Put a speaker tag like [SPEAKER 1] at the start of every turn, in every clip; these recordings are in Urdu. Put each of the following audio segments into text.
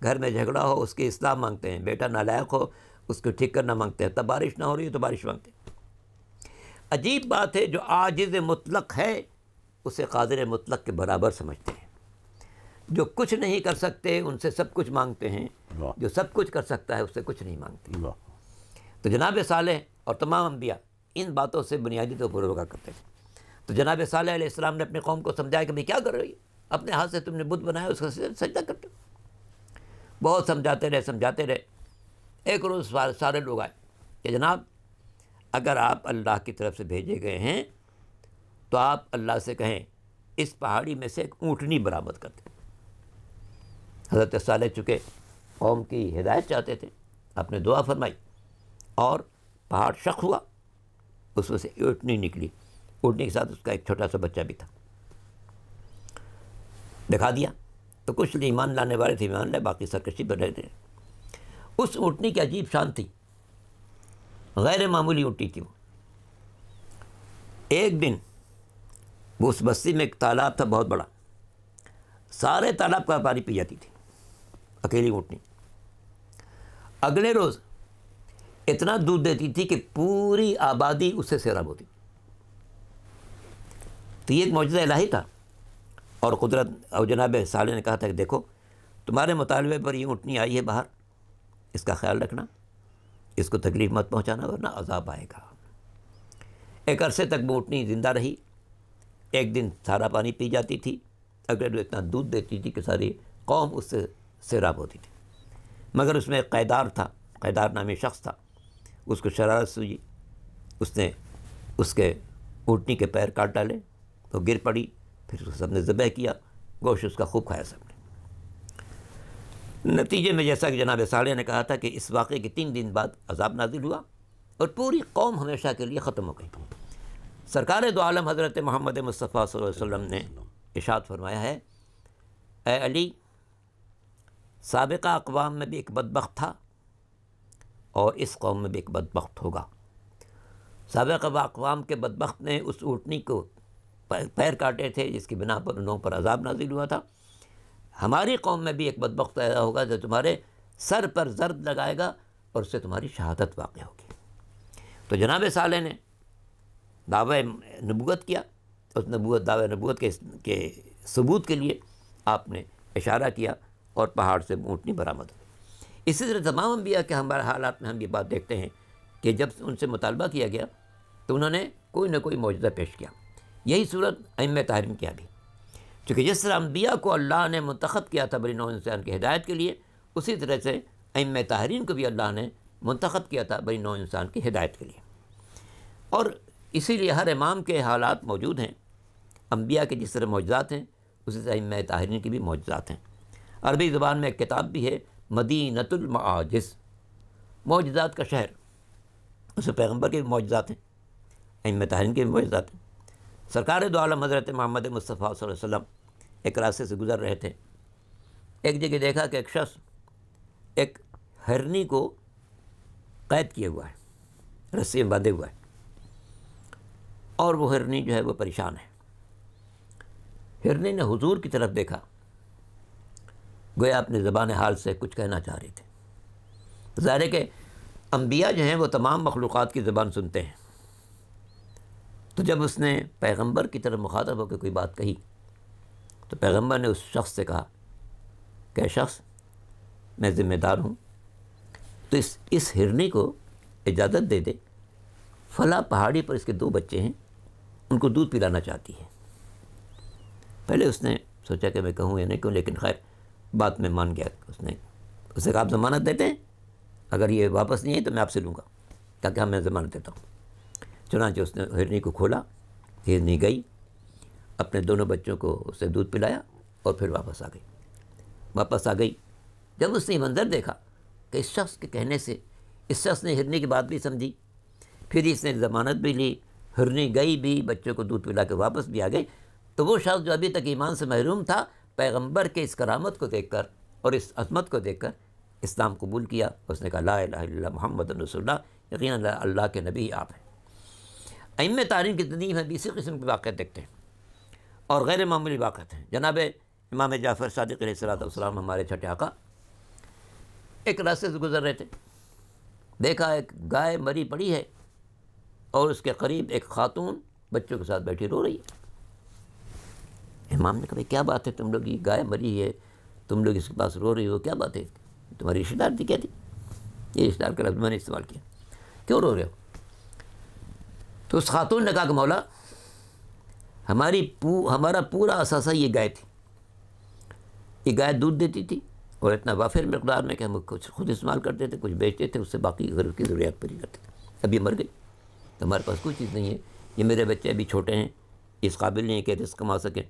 [SPEAKER 1] گھر میں جھگڑا ہو اس کی اصلاح مانگتے ہیں، بیٹا نالائق ہو اس کو ٹھیک کرنا مانگتے ہیں، تب بارش نہ ہو رہی ہے تو بارش مانگتے ہیں۔ عجیب بات ہے، جو عاجز مطلق ہے اسے قادر مطلق کے برابر سمجھتے ہیں، جو کچھ نہیں کر سکتے ان سے سب کچھ مانگتے ہیں،
[SPEAKER 2] واہ
[SPEAKER 1] جو سب کچھ کر سکتا ہے اس سے کچھ نہیں مانگتے۔
[SPEAKER 2] واہ
[SPEAKER 1] تو جناب صالح اور تمام انبیاء ان باتوں سے بنیادی طور پر روکا کرتے تھے۔ تو جناب صالح علیہ السلام نے اپنے قوم کو سمجھایا کہ بھئی کیا کر رہی ہے، اپنے ہاتھ سے تم نے بت بنایا اس کا سجدہ کرتے ہو۔ بہت سمجھاتے رہے۔ ایک روز سارے لوگ آئے کہ جناب اگر آپ اللہ کی طرف سے بھیجے گئے ہیں تو آپ اللہ سے کہیں اس پہاڑی میں سے ایک اونٹنی برآمد کر دیں۔ حضرت صالح چونکہ قوم کی ہدایت چاہتے تھے، آپ نے دعا فرمائی اور پہاڑ شق ہوا، اس میں سے اونٹنی نکلی، اونٹنی کے ساتھ اس کا ایک چھوٹا سا بچہ بھی تھا۔ دکھا دیا تو کچھ ایمان لانے والے تھے ایمان لائے، باقی سرکشی پر رہے تھے۔ اس اونٹنی کی عجیب شان تھی، غیر معمولی اونٹنی تھی وہ۔ ایک دن وہ اس بستی میں ایک تالاب تھا بہت بڑا، سارے تالاب کا پانی پی جاتی تھی اکیلی اونٹنی۔ اگلے روز اتنا دودھ دیتی تھی کہ پوری آبادی اس سے سیراب ہوتی۔ تو یہ ایک معجزہ الہی تھا، اور قدرت اور جناب صالح نے کہا تھا کہ دیکھو تمہارے مطالبے پر یہ اونٹنی آئی ہے باہر، اس کا خیال رکھنا، اس کو تکلیف مت پہنچانا ورنہ عذاب آئے گا۔ ایک عرصے تک وہ اونٹنی زندہ رہی، ایک دن سارا پانی پی جاتی تھی، اگلے دن اتنا دودھ دیتی تھی کہ ساری قوم اس سے سیراب ہوتی تھی۔ مگر اس میں ایک قیدار تھا، قیدار نامی شخص تھا، اس کو شرارت سوجی، اس نے اس کے اونٹنی کے پیر کاٹ ڈالے، وہ گر پڑی، پھر اس کو سب نے ذبح کیا، گوشت اس کا خوب کھایا سب نے۔ نتیجے میں جیسا کہ جناب صالح نے کہا تھا کہ اس واقعے کے 3 دن بعد عذاب نازل ہوا اور پوری قوم ہمیشہ کے لیے ختم ہو گئی۔ سرکار دو عالم حضرت محمد مصطفیٰ صلی اللہ علیہ وسلم نے ارشاد فرمایا ہے، اے علی سابقہ اقوام میں بھی ایک بدبخت تھا اور اس قوم میں بھی ایک بدبخت ہوگا۔ سابقہ اقوام کے بدبخت نے اس اونٹنی کو پیر کاٹے تھے جس کی بنا پر انہوں پر عذاب نازل ہوا تھا۔ ہماری قوم میں بھی ایک بدبخت پیدا ہوگا جو تمہارے سر پر ضرب لگائے گا اور اس سے تمہاری شہادت واقع ہوگی۔ تو جناب صالح نے دعوی نبوت کیا، اس دعوی نبوت کے ثبوت کے لیے آپ نے اشارہ کیا اور پہاڑ سے اونٹنی برآمد ہوئی۔ اسی طرح تمام انبیاء کے ہمارے حالات میں ہم یہ بات دیکھتے ہیں کہ جب ان سے مطالبہ کیا گیا تو انہوں نے کوئی نہ کوئی معجزہ پیش کیا۔ یہی صورت ائمہ طاہرین کیا بھی، چونکہ جس طرح انبیاء کو اللہ نے منتخب کیا تھا بنی نوع انسان کی ہدایت کے لیے، اسی طرح سے ائمہ طاہرین کو بھی اللہ نے منتخب کیا تھا بنی نوع انسان کی ہدایت کے لیے۔ اور اسی لیے ہر امام کے حالات موجود ہیں، انبیاء کے جس طرح معجزات ہیں اسی طرح ائمہ طاہرین کی بھی معجزات ہیں۔ عربی زبان میں ایک کتاب بھی ہے مدینۃ المعاجز، معجزات کا شہر، اس میں پیغمبر کے بھی معجزات ہیں، ائمہ طاہرین کے بھی معجزات ہیں۔ سرکار دو عالم حضرت محمد مصطفیٰ صلی اللہ علیہ وسلم ایک راستے سے گزر رہے تھے، ایک جگہ دیکھا کہ ایک شخص ایک ہرنی کو قید کیے ہوا ہے، رسی میں باندھے ہوا ہے، اور وہ ہرنی جو ہے وہ پریشان ہے۔ ہرنی نے حضور کی طرف دیکھا، گویا اپنے زبان حال سے کچھ کہنا چاہ رہے تھے۔ ظاہر ہے کہ انبیاء جو ہیں وہ تمام مخلوقات کی زبان سنتے ہیں، تو جب اس نے پیغمبر کی طرف مخاطب ہو کے کوئی بات کہی تو پیغمبر نے اس شخص سے کہا کہ شخص میں ذمہ دار ہوں، تو اس ہرنی کو اجازت دے دے، فلاں پہاڑی پر اس کے 2 بچے ہیں، ان کو دودھ پلانا چاہتی ہے۔ پہلے اس نے سوچا کہ میں کہوں یا نہیں کہوں، لیکن خیر بات میں مان گیا۔ اس نے کہا آپ ضمانت دیتے ہیں؟ اگر یہ واپس نہیں ہے تو میں آپ سے لوں گا۔ کہا کہ ہاں میں ضمانت دیتا ہوں۔ چنانچہ اس نے ہرنی کو کھولا، ہرنی گئی، اپنے 2 بچوں کو اسے دودھ پلایا اور پھر واپس آ گئی۔ جب اس نے یہ منظر دیکھا کہ اس شخص کے کہنے سے اس شخص نے ہرنی کی بات بھی سمجھی، پھر اس نے ضمانت بھی لی، ہرنی گئی بھی، بچوں کو دودھ پلا کے واپس بھی آ گئی، تو وہ شخص جو ابھی تک ایمان سے محروم تھا، پیغمبر کے اس کرامت کو دیکھ کر اور اس عظمت کو دیکھ کر اسلام قبول کیا۔ اس نے کہا لا الہ الا اللہ محمد رسول اللہ، یقیناً اللہ کے نبی آپ ہیں۔ ائمہ طاہرین کی تنظیم ہے، اسی قسم کے واقعات دیکھتے ہیں اور غیر معمولی واقعات ہیں۔ جناب امام جعفر صادق علیہ الصلوۃ والسلام ہمارے چھٹے آقا، ایک راستے سے گزر رہے تھے، دیکھا ایک گائے مری پڑی ہے اور اس کے قریب ایک خاتون بچوں کے ساتھ بیٹھی رو رہی ہے۔ امام نے کہا بھائی کیا بات ہے، تم لوگ، یہ گائے مری ہے، تم لوگ اس کے پاس رو رہی ہو، کیا بات ہے؟ تمہاری رشتہ دار تھی کیا تھی؟ یہ رشتہ دار کا لفظ میں نے استعمال کیا، کیوں رو رہے ہو؟ تو اس خاتون نے کہا کہ مولا ہمارا پورا اثاثہ یہ گائے تھی، یہ گائے دودھ دیتی تھی اور اتنا وافر مقدار میں کہ ہم کچھ خود استعمال کرتے تھے، کچھ بیچتے تھے، اس سے باقی گھر کی ضروریات پوری کرتے تھے۔ اب یہ مر گئی تو ہمارے پاس کوئی چیز نہیں ہے، یہ میرے بچے ابھی چھوٹے ہیں، اس قابل نہیں ہے کہ رزق کما سکیں،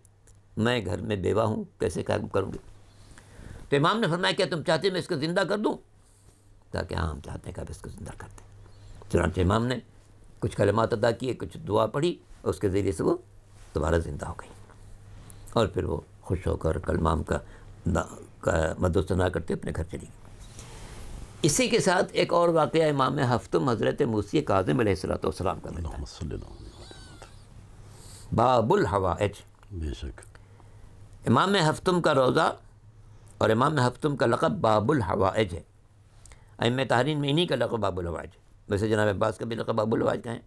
[SPEAKER 1] میں گھر میں بیوہ ہوں، کیسے کام کروں گی؟ تو امام نے فرمایا کیا تم چاہتے میں اس کو زندہ کر دوں؟ تاکہ ہاں ہم چاہتے ہیں کہ آپ اس کو زندہ کر دیں۔ چنانچہ امام نے کچھ کلمات ادا کیے، کچھ دعا پڑھی، اور اس کے ذریعے سے وہ دوبارہ زندہ ہو گئی، اور پھر وہ خوش ہو کر کلمام کا مد و ثنا کرتے اپنے گھر چلی گئی۔ اسی کے ساتھ ایک اور واقعہ امام ہفتم حضرت موسی کاظم علیہ السلام کا ملتا ہے۔
[SPEAKER 2] اللہم صلی اللہ علیہ وسلم۔
[SPEAKER 1] باب الحوائج،
[SPEAKER 2] بے شک
[SPEAKER 1] امام ہفتم کا روضہ اور امام ہفتم کا لقب باب الحوائج ہے۔ ائمہ تحرین میں انہی کا لقب باب الحوائج ہے، ویسے جناب عباس کا بھی لقب باب الحوائج کا ہے،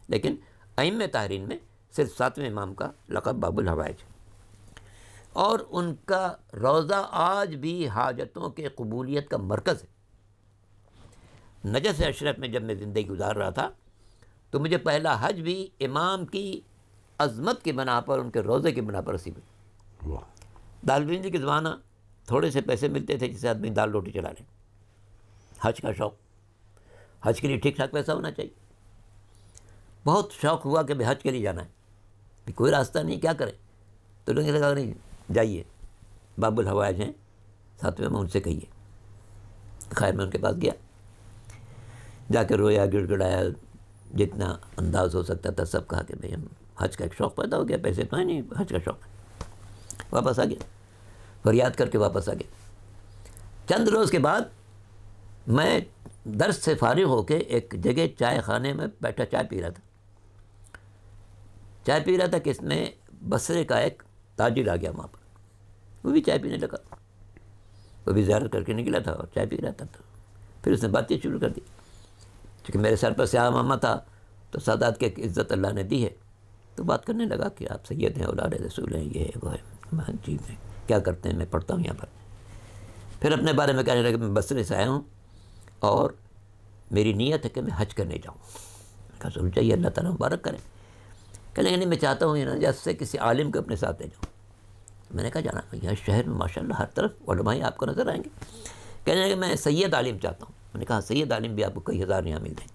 [SPEAKER 1] لیکن ائمہ تحرین میں صرف 7ویں امام کا لقب باب الحوائج ہے۔ اور ان کا روضہ آج بھی حاجتوں کے قبولیت کا مرکز ہے۔ نجف اشرف میں جب میں زندگی گزار رہا تھا تو مجھے پہلا حج بھی امام کی عظمت کی بنا پر، ان کے روضے کی بنا پر نصیب ہوئی۔
[SPEAKER 2] واہ،
[SPEAKER 1] دالوندی کے زمانہ تھوڑے سے پیسے ملتے تھے جسے آدمی دال روٹی چلا لے۔ حج کا شوق، حج کے لیے ٹھیک ٹھاک پیسہ ہونا چاہیے۔ بہت شوق ہوا کہ بھائی حج کے لیے جانا ہے، کوئی راستہ نہیں، کیا کریں؟ تو لوگوں نے کہا نہیں جائیے، باب الحوائج ہیں 7ویں میں، ان سے کہیے۔ خیر میں ان کے پاس گیا، جا کے رویا، گڑ گڑایا، جتنا انداز ہو سکتا تھا سب کہا کہ بھئی ہم حج کا ایک شوق پیدا ہو گیا، پیسے تو ہیں نہیں، حج کا شوق ہے۔ واپس آ گیا، فریاد کر کے واپس آ گیا۔ چند روز کے بعد میں درس سے فارغ ہو کے ایک جگہ چائے خانے میں بیٹھا چائے پی رہا تھا کہ اس میں بصرے کا ایک تاجر آ گیا وہاں پر، وہ بھی چائے پینے لگا، وہ بھی زیارت کر کے نکلا تھا اور چائے پی رہا تھا۔ تو پھر اس نے بات چیت شروع کر دی، چونکہ میرے سر پر سیاہ ماما تھا تو سادات کی عزت اللہ نے دی ہے، تو بات کرنے لگا کہ آپ سید ہیں، اولاد رسول ہیں، یہ ہے وہ ہے، میں جی میں کیا کرتے ہیں، میں پڑھتا ہوں یہاں پر۔ پھر اپنے بارے میں کہنے لگا میں بصرے سے آیا ہوں اور میری نیت ہے کہ میں حج کرنے جاؤں۔ میں کہا ضرور چاہیے، اللہ تعالیٰ مبارک کریں۔ کہنے لگے نہیں میں چاہتا ہوں نجف سے کسی عالم کو اپنے ساتھ لے جاؤں۔ میں نے کہا جانا یہاں شہر میں ماشاءاللہ ہر طرف علماء آپ کو نظر آئیں گے۔ کہنے لگے میں سید عالم چاہتا ہوں۔ میں نے کہا سید عالم بھی آپ کو کئی ہزار یہاں مل جائیں گے۔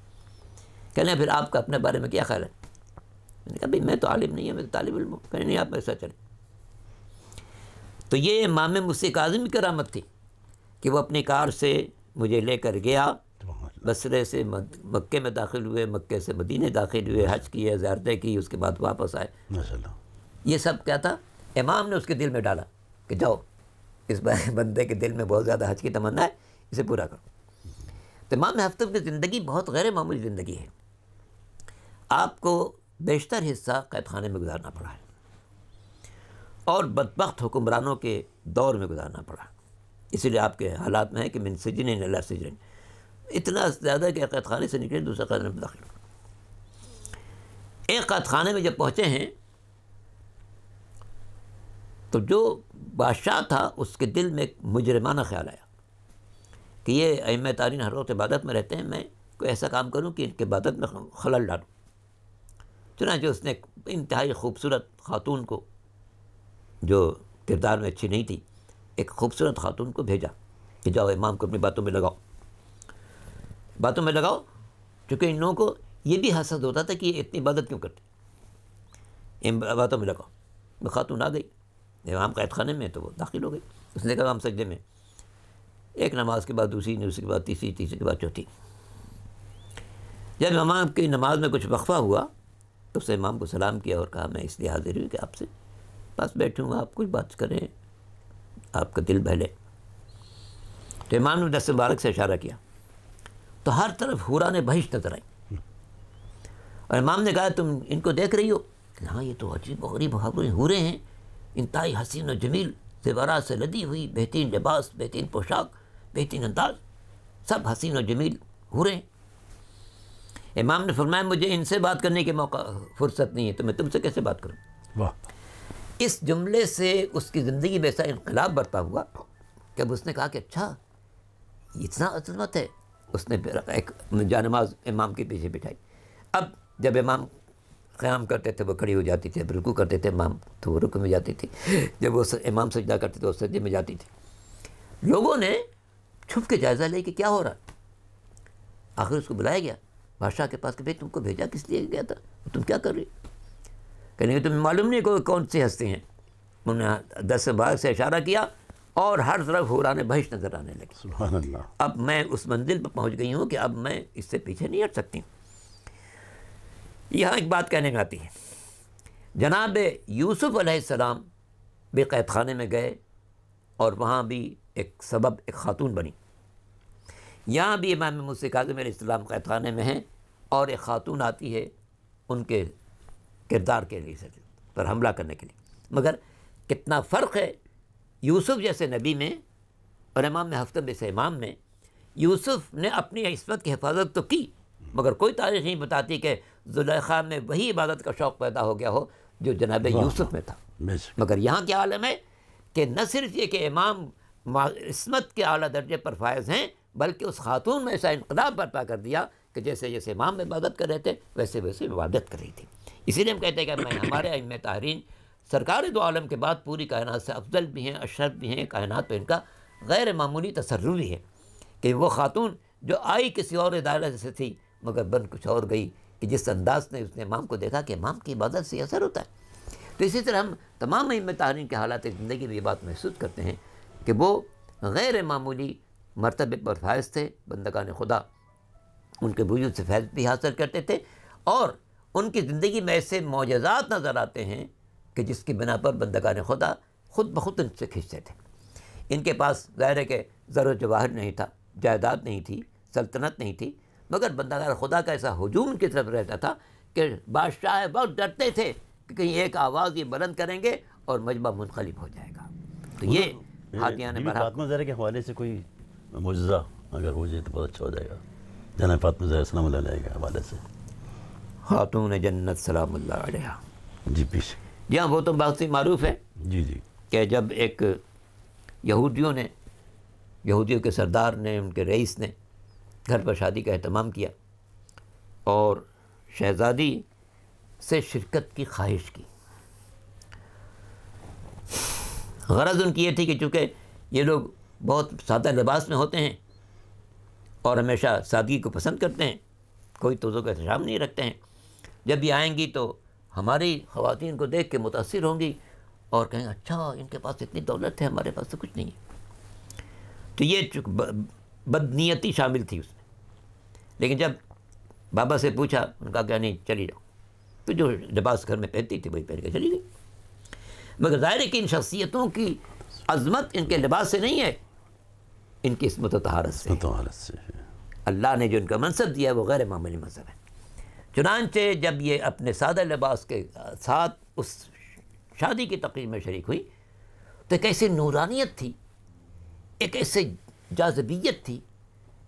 [SPEAKER 1] کہنے لگے پھر آپ کا اپنے بارے میں کیا خیال ہے؟ میں نے کہا بھائی میں تو عالم نہیں ہوں، میں تو طالب علم ہوں۔ کہنے نہیں آپ میرے ساتھ چلیں۔ تو یہ امام موسی کاظم کی کرامت تھی کہ وہ اپنی کار سے مجھے لے کر گیا، بصرے سے مکے میں داخل ہوئے، مکے سے مدینے داخل ہوئے، حج کیے، زیارتیں کی، اس کے بعد واپس آئے۔
[SPEAKER 2] ماشاءاللہ،
[SPEAKER 1] یہ سب کیا تھا؟ امام نے اس کے دل میں ڈالا کہ جاؤ، اس بندے کے دل میں بہت زیادہ حج کی تمنا ہے، اسے پورا کرو۔ تو امام ہفتم کی زندگی بہت غیر معمولی زندگی ہے۔ آپ کو بیشتر حصہ قید خانے میں گزارنا پڑا ہے اور بدبخت حکمرانوں کے دور میں گزارنا پڑا، اسی لیے آپ کے حالات میں ہے کہ من سجن الی سجن، اتنا زیادہ کہ قید خانے سے نکلے دوسرے قید میں داخل ہو۔ ایک قید خانے میں جب پہنچے ہیں تو جو بادشاہ تھا اس کے دل میں ایک مجرمانہ خیال آیا کہ یہ ائمہ تارین ہر وقت عبادت میں رہتے ہیں، میں کوئی ایسا کام کروں کہ ان کے عبادت میں خلل ڈالوں۔ چنانچہ اس نے ایک انتہائی خوبصورت خاتون کو، جو کردار میں اچھی نہیں تھی، ایک خوبصورت خاتون کو بھیجا کہ جاؤ امام کو اپنی باتوں میں لگاؤ، باتوں میں لگاؤ، چونکہ ان لوگوں کو یہ بھی حسد ہوتا تھا کہ یہ اتنی عبادت کیوں کرتے، ان باتوں میں لگاؤ۔ وہ خاتون آ گئی امام قید خانے میں تو وہ داخل ہو گئی۔ اس نے کہا ہم سجدے میں، ایک نماز کے بعد دوسری کے بعد تیسری کے بعد چوتھی۔ جب امام کی نماز میں کچھ وقفہ ہوا تو اس نے امام کو سلام کیا اور کہا میں اس لیے حاضر ہوں کہ آپ سے پاس بیٹھوں، آپ کچھ بات کریں، آپ کا دل بہلے۔ تو امام نے دست مبارک سے اشارہ کیا تو ہر طرف حوران بہشت نظر آئی، اور امام نے کہا تم ان کو دیکھ رہی ہو؟ ہاں یہ تو عجیب و غریب حوریں ہیں، انتہائی حسین و جمیل، زیورات سے لدی ہوئی، بہترین لباس، بہترین پوشاک، بہترین انداز۔ سب حسین و جمیل ہو رہے ہیں. امام نے فرمایا مجھے ان سے بات کرنے کے موقع فرصت نہیں ہے تو میں تم سے کیسے بات کروں.
[SPEAKER 2] واہ. اس
[SPEAKER 1] جملے سے اس کی زندگی میں ایسا انقلاب برپا ہوا کہ اب اس نے کہا کہ اچھا اتنا عظمت ہے. اس نے پھر ایک جانماز امام کے پیچھے بٹھائی. اب جب امام قیام کرتے تھے وہ کھڑی ہو جاتی تھی, اب رکوع کرتے تھے امام تو وہ رکوع میں جاتی تھی, جب وہ امام سجدہ کرتے تھے وہ سجدے میں جاتی تھی. لوگوں نے چھپ کے جائزہ لے کہ کیا ہو رہا. آخر اس کو بلایا گیا بادشاہ کے پاس کہ بھائی تم کو بھیجا کس لیے گیا تھا, تم کیا کر رہی. کہنے کہ تمہیں معلوم نہیں کون سی ہستی ہیں. انہوں نے دست باغ سے اشارہ کیا اور ہر طرف حوران بہشت نظر آنے لگی.
[SPEAKER 2] سبحان اللہ.
[SPEAKER 1] اب میں اس منزل پر پہنچ گئی ہوں کہ اب میں اس سے پیچھے نہیں ہٹ سکتی. یہاں ایک بات کہنے میں آتی ہے, جناب یوسف علیہ السلام بھی قید خانے میں گئے اور وہاں بھی ایک سبب ایک خاتون بنی. یہاں بھی امام موسیٰ کاظم علیہ السلام قید خانے میں ہیں اور ایک خاتون آتی ہے ان کے کردار کے لیے پر حملہ کرنے کے لیے. مگر کتنا فرق ہے یوسف جیسے نبی میں اور امام ہفتہ جیسے امام میں. یوسف نے اپنی عصمت کی حفاظت تو کی مگر کوئی تاریخ نہیں بتاتی کہ زلیخا میں وہی عبادت کا شوق پیدا ہو گیا ہو جو جناب یوسف میں تھا. مگر یہاں کیا عالم ہے کہ نہ صرف یہ کہ امام عصمت کے اعلیٰ درجے پر فائز ہیں بلکہ اس خاتون میں ایسا انقلاب برپا کر دیا کہ جیسے جیسے امام عبادت کر رہے تھے ویسے ویسے عبادت کر رہی تھی. اسی لیے ہم کہتے ہیں کہ ہمارے ائمہ طاہرین سرکار دو عالم کے بعد پوری کائنات سے افضل بھی ہیں, اشرف بھی ہیں. کائنات پہ ان کا غیر معمولی تصرف بھی ہے کہ وہ خاتون جو آئی کسی اور ادارے سے تھی مگر بن کچھ اور گئی کہ جس انداز نے اس نے امام کو دیکھا کہ امام کی عبادت سے اثر ہوتا ہے. تو اسی طرح ہم تمام ائمہ طاہرین کے حالات زندگی میں یہ بات محسوس کرتے ہیں کہ وہ غیر معمولی مرتبے پر فائز تھے. بندگان خدا ان کے وجود سے فیض بھی حاصل کرتے تھے اور ان کی زندگی میں ایسے معجزات نظر آتے ہیں کہ جس کی بنا پر بندگان خدا خود بخود ان سے کھنچتے تھے. ان کے پاس ظاہر ہے کہ زر و جواہر نہیں تھا, جائیداد نہیں تھی, سلطنت نہیں تھی, مگر بندگان خدا کا ایسا ہجوم ان کی طرف رہتا تھا کہ بادشاہ بہت ڈرتے تھے کہ کہیں ایک آواز یہ بلند کریں گے اور مجمع منقلب ہو جائے گا. تو یہ ہاتھیاں نے
[SPEAKER 2] فاطمہ زہرا کے حوالے سے کوئی معجزہ اگر ہو جائے تو بہت اچھا ہو جائے گا. جناب فاطمہ زہرا سلام اللہ علیہ کے حوالے سے.
[SPEAKER 1] خاتون جنت سلام اللہ علیہ.
[SPEAKER 2] جی پیش.
[SPEAKER 1] جی ہاں, وہ تو بہت ہی معروف ہے.
[SPEAKER 2] جی جی.
[SPEAKER 1] کہ جب ایک یہودیوں کے سردار نے, ان کے رئیس نے گھر پر شادی کا اہتمام کیا اور شہزادی سے شرکت کی خواہش کی. غرض ان کی یہ تھی کہ چونکہ یہ لوگ بہت سادہ لباس میں ہوتے ہیں اور ہمیشہ سادگی کو پسند کرتے ہیں, کوئی توزو کا احترام نہیں رکھتے ہیں, جب یہ آئیں گی تو ہماری خواتین کو دیکھ کے متاثر ہوں گی اور کہیں اچھا ان کے پاس اتنی دولت ہے, ہمارے پاس تو کچھ نہیں ہے. تو یہ بدنیتی شامل تھی اس میں. لیکن جب بابا سے پوچھا, ان کا کہا نہیں چلی جاؤ, تو جو لباس گھر میں پہنتی تھی وہی پہن کے چلی گئی. مگر ظاہر ہے کہ ان شخصیتوں کی عظمت ان کے لباس سے نہیں ہے, ان کی عصمت و طہارت سے. اللہ نے جو ان کا منصب دیا ہے وہ غیر معمولی منصب ہے. چنانچہ جب یہ اپنے سادہ لباس کے ساتھ اس شادی کی تقریب میں شریک ہوئی تو ایک ایسی نورانیت تھی, ایک ایسے جاذبیت تھی,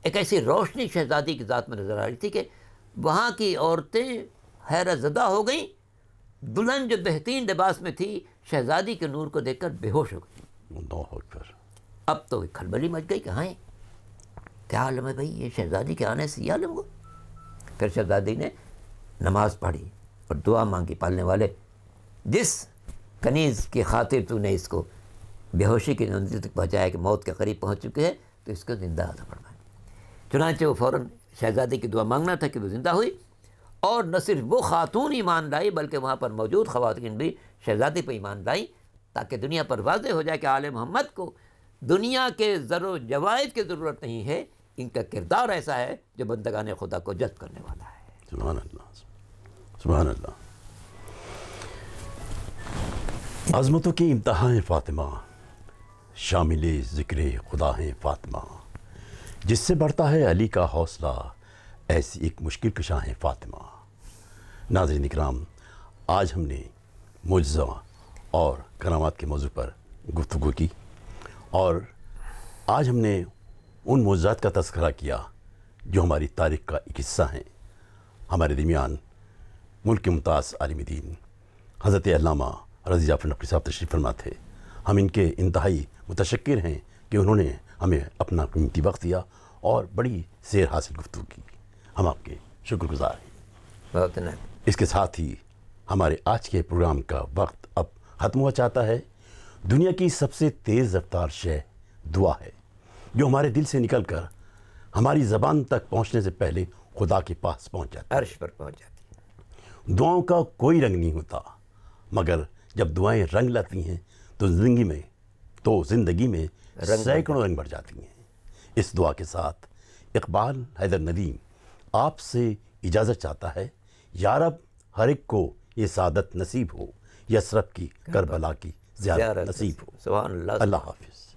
[SPEAKER 1] ایک ایسی روشنی شہزادی کی ذات میں نظر آ رہی تھی کہ وہاں کی عورتیں حیرت زدہ ہو گئیں. دلہن جو بہترین لباس میں تھی شہزادی کے نور کو دیکھ کر بے ہوش ہو گئی. اب تو کھلبلی مچ گئی کہ ہاں کیا عالم ہے بھائی, یہ شہزادی کے آنے سے یہ عالم ہوا. پھر شہزادی نے نماز پڑھی اور دعا مانگی, پالنے والے جس کنیز کی خاطر تو نے اس کو بے ہوشی کی منزل تک پہنچایا کہ موت کے قریب پہنچ چکے ہیں تو اس کو زندہ عطا فرمائے. چنانچہ وہ فوراً شہزادی کی دعا مانگنا تھا کہ وہ زندہ ہوئی, اور نہ صرف وہ خاتون ایمان لائی بلکہ وہاں پر موجود خواتین بھی شہزادی پہ ایمان لائی تاکہ دنیا پر واضح ہو جائے کہ آل محمد کو دنیا کے زر و جوائز کی ضرورت نہیں ہے, ان کا کردار ایسا ہے جو بندگان خدا کو جذب کرنے والا ہے.
[SPEAKER 2] سبحان اللہ, سبحان اللہ. عظمتوں کی امتحان فاطمہ, شامل ذکر خدا ہیں فاطمہ, جس سے بڑھتا ہے علی کا حوصلہ, ایسی ایک مشکل کشاں ہے فاطمہ. ناظرین اکرام, آج ہم نے معجزہ اور کرامات کے موضوع پر گفتگو کی, اور آج ہم نے ان معجزات کا تذکرہ کیا جو ہماری تاریخ کا ایک حصہ ہیں۔ ہمارے درمیان ملک کے ممتاز عالم دین حضرت علامہ رضی جعفر نقوی صاحب تشریف فرما تھے۔ ہم ان کے انتہائی متشکر ہیں کہ انہوں نے ہمیں اپنا قیمتی وقت دیا اور بڑی سیر حاصل گفتگو کی۔ ہم آپ کے شکر گزار ہیں۔
[SPEAKER 1] بہت نہیں
[SPEAKER 2] اس کے ساتھ ہی ہمارے آج کے پروگرام کا وقت اب ختم ہوا چاہتا ہے۔ دنیا کی سب سے تیز رفتار شے دعا ہے، جو ہمارے دل سے نکل کر ہماری زبان تک پہنچنے سے پہلے خدا کے پاس پہنچ جاتی ہے۔
[SPEAKER 1] عرش پر پہنچ جاتی ہے۔
[SPEAKER 2] دعاؤں کا کوئی رنگ نہیں ہوتا، مگر جب دعائیں رنگ لاتی ہیں تو زندگی میں سینکڑوں رنگ بڑھ جاتی ہیں۔ اس دعا کے ساتھ اقبال حیدر ندیم آپ سے اجازت چاہتا ہے۔ یا رب ہر ایک کو یہ سعادت نصیب ہو، یسرف کی کربلا کی زیارت نصیب ہو۔
[SPEAKER 1] سبحان اللہ۔
[SPEAKER 2] اللہ حافظ۔